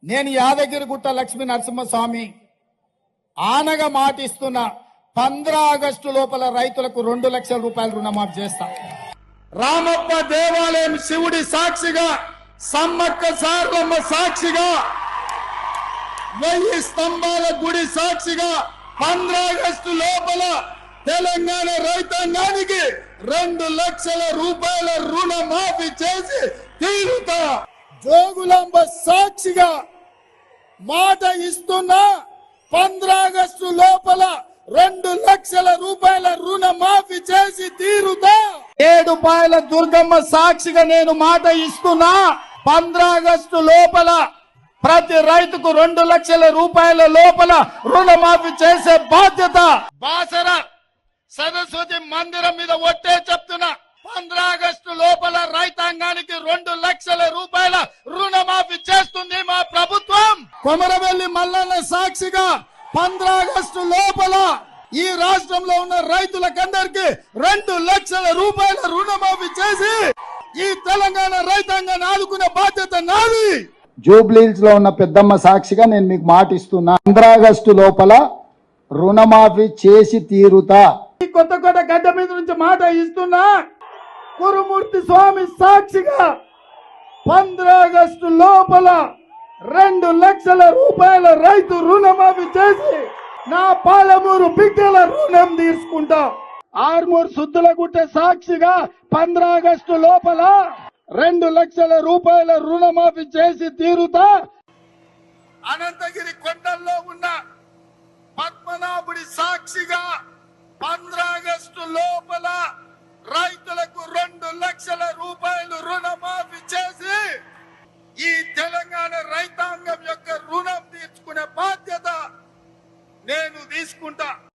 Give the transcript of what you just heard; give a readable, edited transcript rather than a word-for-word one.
నేను యాదగిరిగుట్ట లక్ష్మీ నరసింహస్వామి ఆనగా మాటిస్తున్న 15 ఆగస్టు లోపల రైతులకు 2 లక్షల రూపాయలు రుణమాఫీ చేస్తా. రామప్ప దేవాలయం శివుడి సాక్షిగా, సమ్మక్క సారలమ్మ సాక్షిగా, 1000 స్తంభాల గుడి సాక్షిగా 15 ఆగస్టు లోపల తెలంగాణ రైతాంగానికి 2 లక్షల రూపాయల రుణమాఫీ చేసి తీరుతా. జోగులాంబ సాక్షిగా మాట ఇస్తున్నా 15 ఆగస్టు లోపల 2 లక్షల రూపాయల రుణమాఫీ చేసి తీరుతా. 7 పాయల దుర్గమ్మ సాక్షిగా నేను మాట ఇస్తున్నా 15 ఆగస్టు లోపల ప్రతి రైతుకు 2 లక్షల రూపాయల లోపల రుణమాఫీ చేసే బాధ్యత. బాసర సరస్వతి మందిరం మీద ఒట్టే చెప్తున్నా 15 ఆగస్టు లోపల రైతాంగానికి 2 లక్షల రూపాయల రుణమాఫీ చేస్తుంది మా ప్రభుత్వం. కొమరవెల్లి మల్లన్న సాక్షిగా 15 ఆగస్టు లోపల ఈ రాష్ట్రంలో ఉన్న రైతులకందరికి 2 లక్షల రూపాయల రుణమాఫీ చేసి ఈ తెలంగాణ రైతాంగాన్ని ఆదుకునే బాధ్యత నాది. జూబ్లీహిల్స్ లో ఉన్న పెద్దమ్మ సాక్షిగా నేను మీకు మాట ఇస్తున్నా 15 ఆగస్టు లోపల రుణమాఫీ చేసి తీరుతా. కొత్త గడ్డ మీద నుంచి మాట ఇస్తున్నా కురుమూర్తి స్వామి సాక్షిగా 15 ఆగస్టు లోపల 2 లక్షల రూపాయల రైతు రుణమాఫీ చేసి నా పాలమూరు బిడ్డల రుణం తీసుకుంటా. ఆర్మూర్ సుద్దులగుట్ట సాక్షిగా 15 ఆగస్టు లోపల 2 లక్షల రూపాయల రుణమాఫీ చేసి తీరుతా. అనంతగిరి కొండల్లో ఉన్న పద్మనాభుడి సాక్షిగా 15 ఆగస్టు లోపల రైతులకు 2 లక్షల రూపాయలు రుణమాఫీ చేసి ఈ తెలంగాణ రైతాంగం యొక్క రుణం తీర్చుకునే బాధ్యత నేను తీసుకుంటా.